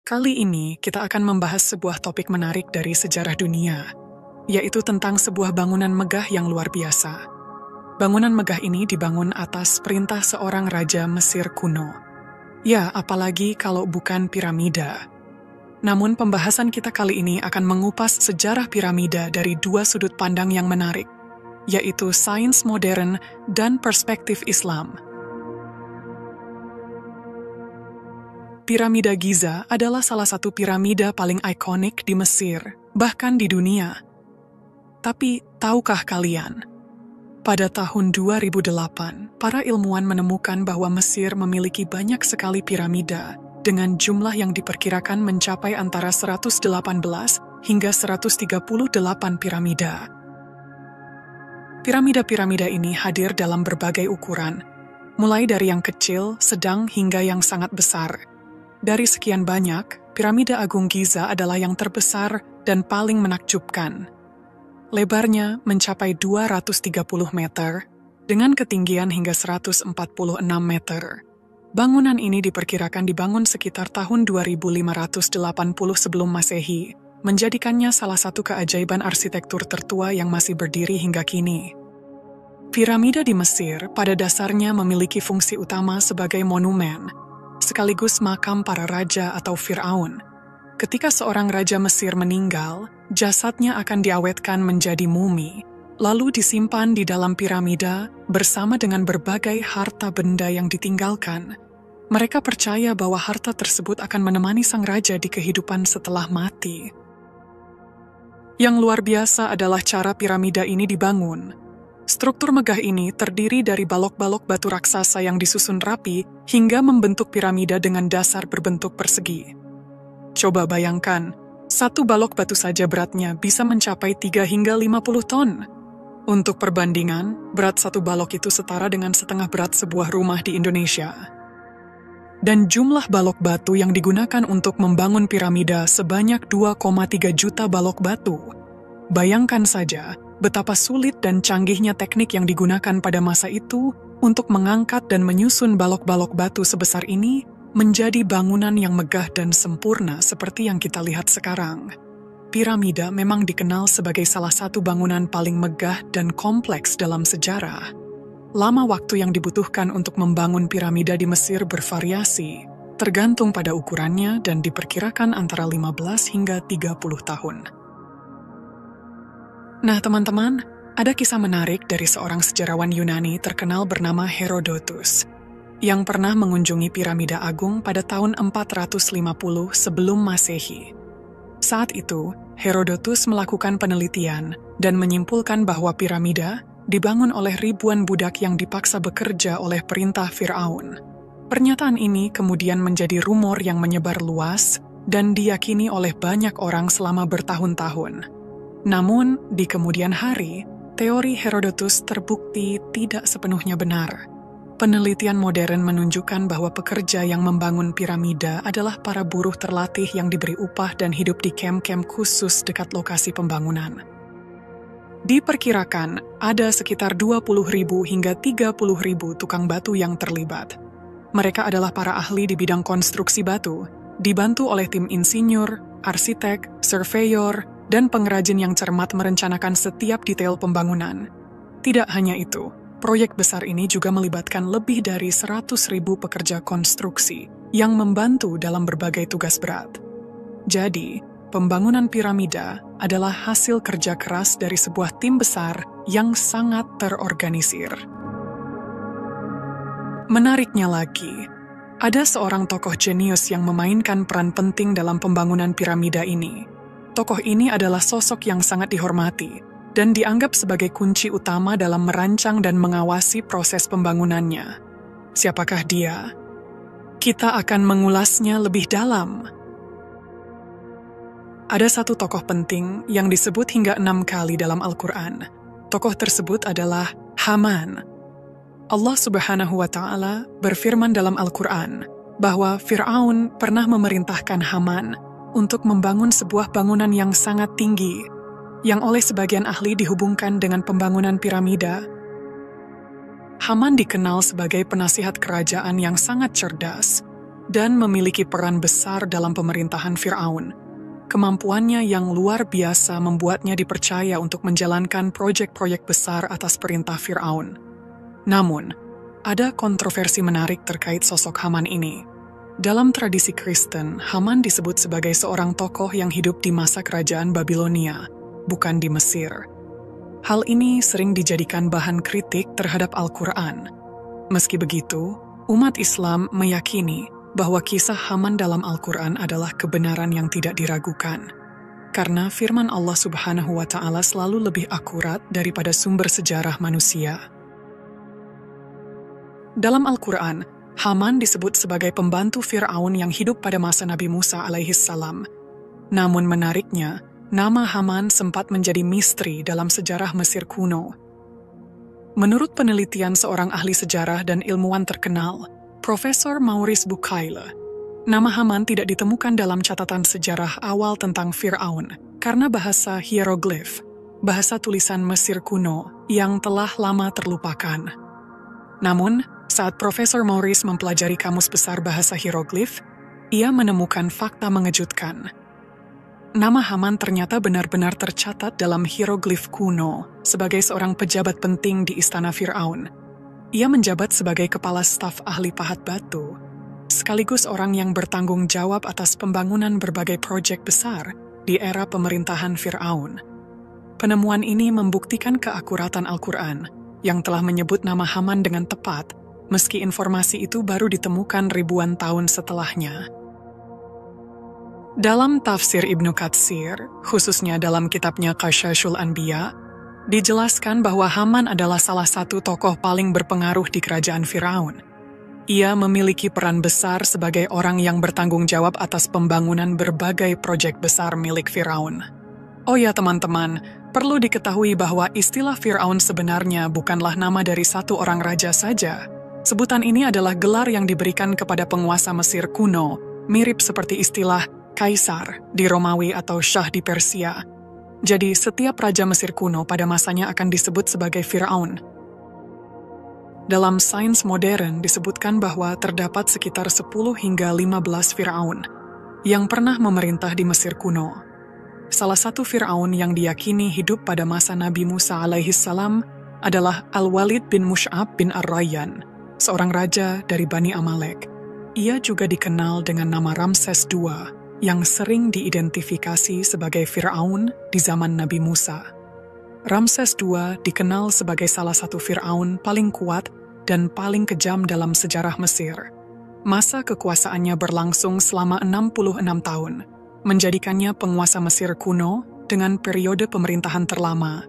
Kali ini kita akan membahas sebuah topik menarik dari sejarah dunia, yaitu tentang sebuah bangunan megah yang luar biasa. Bangunan megah ini dibangun atas perintah seorang raja Mesir kuno. Ya, apalagi kalau bukan piramida. Namun pembahasan kita kali ini akan mengupas sejarah piramida dari dua sudut pandang yang menarik, yaitu sains modern dan perspektif Islam. Piramida Giza adalah salah satu piramida paling ikonik di Mesir, bahkan di dunia. Tapi, tahukah kalian? Pada tahun 2008, para ilmuwan menemukan bahwa Mesir memiliki banyak sekali piramida dengan jumlah yang diperkirakan mencapai antara 118 hingga 138 piramida. Piramida-piramida ini hadir dalam berbagai ukuran, mulai dari yang kecil, sedang, hingga yang sangat besar. Dari sekian banyak, piramida Agung Giza adalah yang terbesar dan paling menakjubkan. Lebarnya mencapai 230 meter, dengan ketinggian hingga 146 meter. Bangunan ini diperkirakan dibangun sekitar tahun 2580 sebelum Masehi, menjadikannya salah satu keajaiban arsitektur tertua yang masih berdiri hingga kini. Piramida di Mesir pada dasarnya memiliki fungsi utama sebagai monumen, sekaligus makam para raja atau Fir'aun. Ketika seorang raja Mesir meninggal, jasadnya akan diawetkan menjadi mumi, lalu disimpan di dalam piramida bersama dengan berbagai harta benda yang ditinggalkan. Mereka percaya bahwa harta tersebut akan menemani sang raja di kehidupan setelah mati. Yang luar biasa adalah cara piramida ini dibangun. Struktur megah ini terdiri dari balok-balok batu raksasa yang disusun rapi hingga membentuk piramida dengan dasar berbentuk persegi. Coba bayangkan, satu balok batu saja beratnya bisa mencapai 3 hingga 50 ton. Untuk perbandingan, berat satu balok itu setara dengan setengah berat sebuah rumah di Indonesia. Dan jumlah balok batu yang digunakan untuk membangun piramida sebanyak 2,3 juta balok batu. Bayangkan saja, betapa sulit dan canggihnya teknik yang digunakan pada masa itu untuk mengangkat dan menyusun balok-balok batu sebesar ini menjadi bangunan yang megah dan sempurna seperti yang kita lihat sekarang. Piramida memang dikenal sebagai salah satu bangunan paling megah dan kompleks dalam sejarah. Lama waktu yang dibutuhkan untuk membangun piramida di Mesir bervariasi, tergantung pada ukurannya dan diperkirakan antara 15 hingga 30 tahun. Nah teman-teman, ada kisah menarik dari seorang sejarawan Yunani terkenal bernama Herodotus, yang pernah mengunjungi piramida agung pada tahun 450 sebelum Masehi. Saat itu, Herodotus melakukan penelitian dan menyimpulkan bahwa piramida dibangun oleh ribuan budak yang dipaksa bekerja oleh perintah Fir'aun. Pernyataan ini kemudian menjadi rumor yang menyebar luas dan diyakini oleh banyak orang selama bertahun-tahun. Namun, di kemudian hari, teori Herodotus terbukti tidak sepenuhnya benar. Penelitian modern menunjukkan bahwa pekerja yang membangun piramida adalah para buruh terlatih yang diberi upah dan hidup di kem-kem khusus dekat lokasi pembangunan. Diperkirakan ada sekitar 20.000 hingga 30.000 tukang batu yang terlibat. Mereka adalah para ahli di bidang konstruksi batu, dibantu oleh tim insinyur, arsitek, surveyor, dan pengrajin yang cermat merencanakan setiap detail pembangunan. Tidak hanya itu, proyek besar ini juga melibatkan lebih dari 100.000 pekerja konstruksi yang membantu dalam berbagai tugas berat. Jadi, pembangunan piramida adalah hasil kerja keras dari sebuah tim besar yang sangat terorganisir. Menariknya lagi, ada seorang tokoh jenius yang memainkan peran penting dalam pembangunan piramida ini. Tokoh ini adalah sosok yang sangat dihormati dan dianggap sebagai kunci utama dalam merancang dan mengawasi proses pembangunannya. Siapakah dia? Kita akan mengulasnya lebih dalam. Ada satu tokoh penting yang disebut hingga 6 kali dalam Al-Quran. Tokoh tersebut adalah Haman. Allah Subhanahu wa Ta'ala berfirman dalam Al-Quran bahwa Fir'aun pernah memerintahkan Haman untuk membangun sebuah bangunan yang sangat tinggi, yang oleh sebagian ahli dihubungkan dengan pembangunan piramida. Haman dikenal sebagai penasihat kerajaan yang sangat cerdas. dan memiliki peran besar dalam pemerintahan Fir'aun. Kemampuannya yang luar biasa membuatnya dipercaya untuk menjalankan proyek-proyek besar atas perintah Fir'aun. Namun, ada kontroversi menarik terkait sosok Haman ini. Dalam tradisi Kristen, Haman disebut sebagai seorang tokoh yang hidup di masa kerajaan Babilonia, bukan di Mesir. Hal ini sering dijadikan bahan kritik terhadap Al-Quran. Meski begitu, umat Islam meyakini bahwa kisah Haman dalam Al-Quran adalah kebenaran yang tidak diragukan, karena firman Allah Subhanahu wa Ta'ala selalu lebih akurat daripada sumber sejarah manusia. Dalam Al-Quran, Haman disebut sebagai pembantu Fir'aun yang hidup pada masa Nabi Musa alaihissalam. Namun menariknya, nama Haman sempat menjadi misteri dalam sejarah Mesir kuno. Menurut penelitian seorang ahli sejarah dan ilmuwan terkenal, Profesor Maurice Bucaille, nama Haman tidak ditemukan dalam catatan sejarah awal tentang Fir'aun karena bahasa hieroglif, bahasa tulisan Mesir kuno yang telah lama terlupakan. Namun, saat Profesor Maurice mempelajari kamus besar bahasa hieroglif, ia menemukan fakta mengejutkan. Nama Haman ternyata benar-benar tercatat dalam hieroglif kuno sebagai seorang pejabat penting di istana Fir'aun. Ia menjabat sebagai kepala staf ahli pahat batu, sekaligus orang yang bertanggung jawab atas pembangunan berbagai proyek besar di era pemerintahan Fir'aun. Penemuan ini membuktikan keakuratan Al-Quran yang telah menyebut nama Haman dengan tepat, meski informasi itu baru ditemukan ribuan tahun setelahnya. Dalam tafsir Ibnu Katsir, khususnya dalam kitabnya Qashasul Anbiya, dijelaskan bahwa Haman adalah salah satu tokoh paling berpengaruh di kerajaan Firaun. Ia memiliki peran besar sebagai orang yang bertanggung jawab atas pembangunan berbagai proyek besar milik Firaun. Oh ya teman-teman, perlu diketahui bahwa istilah Firaun sebenarnya bukanlah nama dari satu orang raja saja. Sebutan ini adalah gelar yang diberikan kepada penguasa Mesir kuno, mirip seperti istilah Kaisar di Romawi atau Syah di Persia. Jadi, setiap raja Mesir kuno pada masanya akan disebut sebagai Fir'aun. Dalam sains modern disebutkan bahwa terdapat sekitar 10 hingga 15 Fir'aun yang pernah memerintah di Mesir kuno. Salah satu Fir'aun yang diyakini hidup pada masa Nabi Musa alaihissalam adalah Al-Walid bin Mush'ab bin Ar-Rayyan, seorang raja dari Bani Amalek. Ia juga dikenal dengan nama Ramses II, yang sering diidentifikasi sebagai Fir'aun di zaman Nabi Musa. Ramses II dikenal sebagai salah satu Fir'aun paling kuat dan paling kejam dalam sejarah Mesir. Masa kekuasaannya berlangsung selama 66 tahun, menjadikannya penguasa Mesir kuno dengan periode pemerintahan terlama.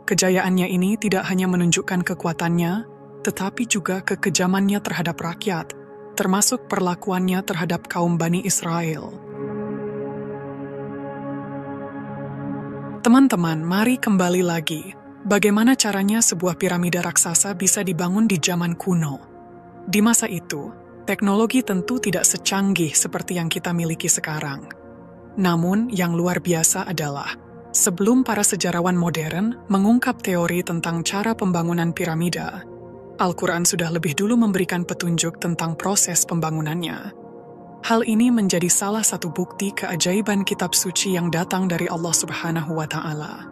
Kejayaannya ini tidak hanya menunjukkan kekuatannya, tetapi juga kekejamannya terhadap rakyat, termasuk perlakuannya terhadap kaum Bani Israel. Teman-teman, mari kembali lagi. Bagaimana caranya sebuah piramida raksasa bisa dibangun di zaman kuno? Di masa itu, teknologi tentu tidak secanggih seperti yang kita miliki sekarang. Namun, yang luar biasa adalah, sebelum para sejarawan modern mengungkap teori tentang cara pembangunan piramida, Al-Quran sudah lebih dulu memberikan petunjuk tentang proses pembangunannya. Hal ini menjadi salah satu bukti keajaiban kitab suci yang datang dari Allah Subhanahu wa Ta'ala.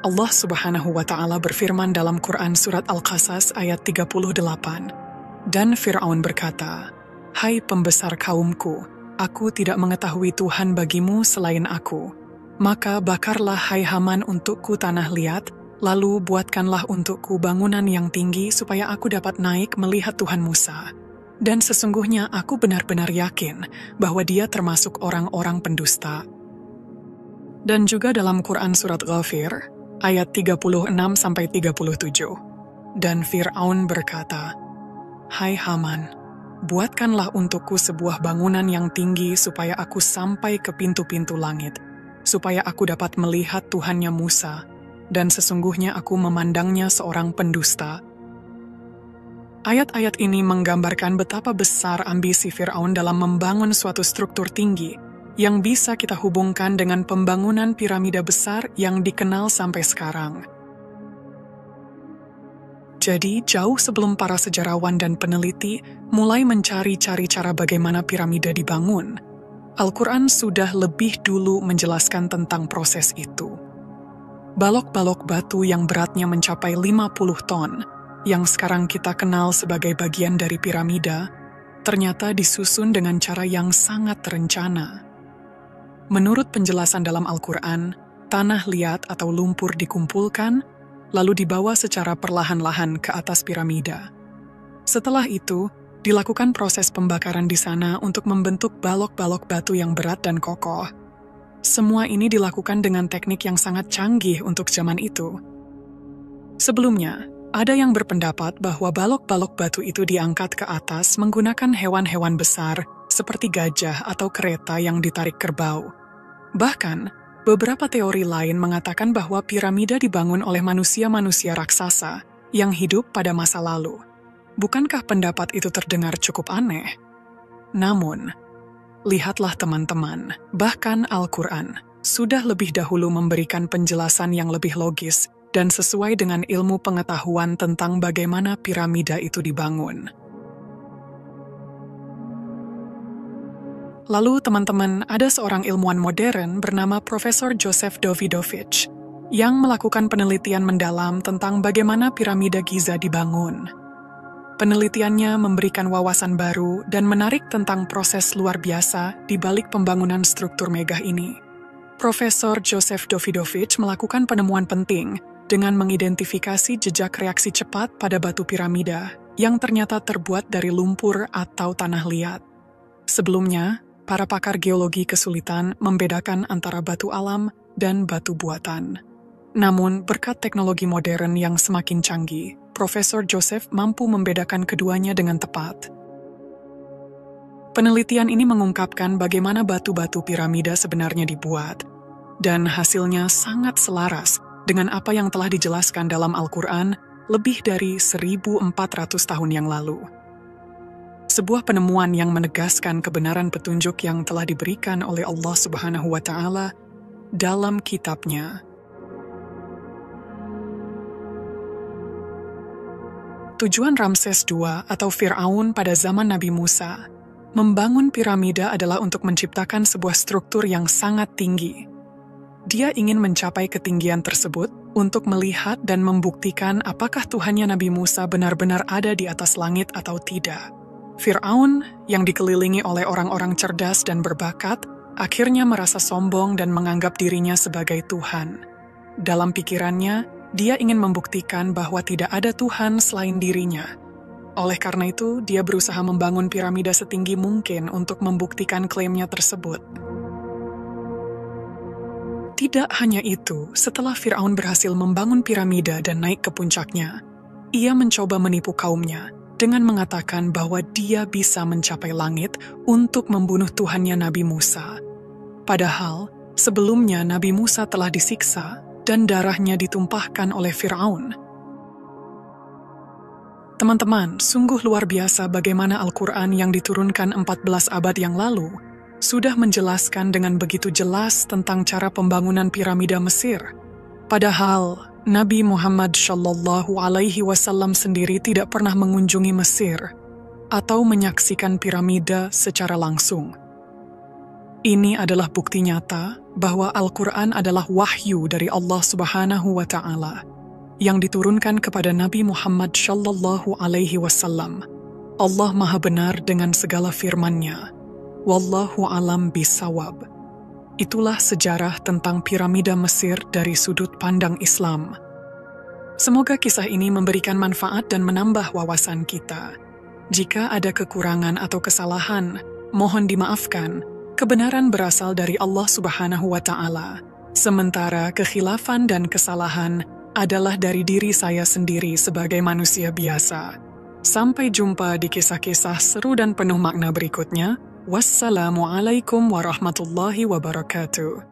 Allah Subhanahu wa Ta'ala berfirman dalam Quran Surat Al-Qasas ayat 38, "Dan Fir'aun berkata, 'Hai pembesar kaumku, aku tidak mengetahui Tuhan bagimu selain aku. Maka bakarlah hai Haman untukku tanah liat, lalu buatkanlah untukku bangunan yang tinggi supaya aku dapat naik melihat Tuhan Musa. Dan sesungguhnya aku benar-benar yakin bahwa dia termasuk orang-orang pendusta.'" Dan juga dalam Quran Surat Ghafir, ayat 36-37. "Dan Fir'aun berkata, 'Hai Haman, buatkanlah untukku sebuah bangunan yang tinggi supaya aku sampai ke pintu-pintu langit, supaya aku dapat melihat Tuhannya Musa, dan sesungguhnya aku memandangnya seorang pendusta.'" Ayat-ayat ini menggambarkan betapa besar ambisi Fir'aun dalam membangun suatu struktur tinggi yang bisa kita hubungkan dengan pembangunan piramida besar yang dikenal sampai sekarang. Jadi, jauh sebelum para sejarawan dan peneliti mulai mencari-cari cara bagaimana piramida dibangun, Al-Quran sudah lebih dulu menjelaskan tentang proses itu. Balok-balok batu yang beratnya mencapai 50 ton, yang sekarang kita kenal sebagai bagian dari piramida, ternyata disusun dengan cara yang sangat terencana. Menurut penjelasan dalam Al-Quran, tanah liat atau lumpur dikumpulkan, lalu dibawa secara perlahan-lahan ke atas piramida. Setelah itu, dilakukan proses pembakaran di sana untuk membentuk balok-balok batu yang berat dan kokoh. Semua ini dilakukan dengan teknik yang sangat canggih untuk zaman itu. Sebelumnya, ada yang berpendapat bahwa balok-balok batu itu diangkat ke atas menggunakan hewan-hewan besar seperti gajah atau kereta yang ditarik kerbau. Bahkan, beberapa teori lain mengatakan bahwa piramida dibangun oleh manusia-manusia raksasa yang hidup pada masa lalu. Bukankah pendapat itu terdengar cukup aneh? Namun, lihatlah teman-teman, bahkan Al-Quran sudah lebih dahulu memberikan penjelasan yang lebih logis dan sesuai dengan ilmu pengetahuan tentang bagaimana piramida itu dibangun. Lalu teman-teman, ada seorang ilmuwan modern bernama Profesor Joseph Davidovich yang melakukan penelitian mendalam tentang bagaimana piramida Giza dibangun. Penelitiannya memberikan wawasan baru dan menarik tentang proses luar biasa di balik pembangunan struktur megah ini. Profesor Joseph Davidovich melakukan penemuan penting dengan mengidentifikasi jejak reaksi cepat pada batu piramida yang ternyata terbuat dari lumpur atau tanah liat. Sebelumnya, para pakar geologi kesulitan membedakan antara batu alam dan batu buatan. Namun, berkat teknologi modern yang semakin canggih, Profesor Joseph mampu membedakan keduanya dengan tepat. Penelitian ini mengungkapkan bagaimana batu-batu piramida sebenarnya dibuat, dan hasilnya sangat selaras dengan apa yang telah dijelaskan dalam Al-Quran lebih dari 1.400 tahun yang lalu. Sebuah penemuan yang menegaskan kebenaran petunjuk yang telah diberikan oleh Allah Subhanahu wa Ta'ala dalam kitabnya. Tujuan Ramses II atau Fir'aun pada zaman Nabi Musa membangun piramida adalah untuk menciptakan sebuah struktur yang sangat tinggi. Dia ingin mencapai ketinggian tersebut untuk melihat dan membuktikan apakah Tuhannya Nabi Musa benar-benar ada di atas langit atau tidak. Fir'aun, yang dikelilingi oleh orang-orang cerdas dan berbakat, akhirnya merasa sombong dan menganggap dirinya sebagai Tuhan. Dalam pikirannya, dia ingin membuktikan bahwa tidak ada Tuhan selain dirinya. Oleh karena itu, dia berusaha membangun piramida setinggi mungkin untuk membuktikan klaimnya tersebut. Tidak hanya itu, setelah Fir'aun berhasil membangun piramida dan naik ke puncaknya, ia mencoba menipu kaumnya dengan mengatakan bahwa dia bisa mencapai langit untuk membunuh Tuhannya Nabi Musa. Padahal, sebelumnya Nabi Musa telah disiksa dan darahnya ditumpahkan oleh Fir'aun. Teman-teman, sungguh luar biasa bagaimana Al-Quran yang diturunkan 14 abad yang lalu sudah menjelaskan dengan begitu jelas tentang cara pembangunan piramida Mesir. Padahal, Nabi Muhammad SAW sendiri tidak pernah mengunjungi Mesir atau menyaksikan piramida secara langsung. Ini adalah bukti nyata bahwa Al-Quran adalah wahyu dari Allah Subhanahu wa Ta'ala yang diturunkan kepada Nabi Muhammad SAW. Allah Maha Benar dengan segala firman-Nya. Wallahu alam bisawab. Itulah sejarah tentang piramida Mesir dari sudut pandang Islam. Semoga kisah ini memberikan manfaat dan menambah wawasan kita. Jika ada kekurangan atau kesalahan, mohon dimaafkan. Kebenaran berasal dari Allah Subhanahu wa Ta'ala. Sementara kekhilafan dan kesalahan adalah dari diri saya sendiri sebagai manusia biasa. Sampai jumpa di kisah-kisah seru dan penuh makna berikutnya. Wassalamualaikum warahmatullahi wabarakatuh.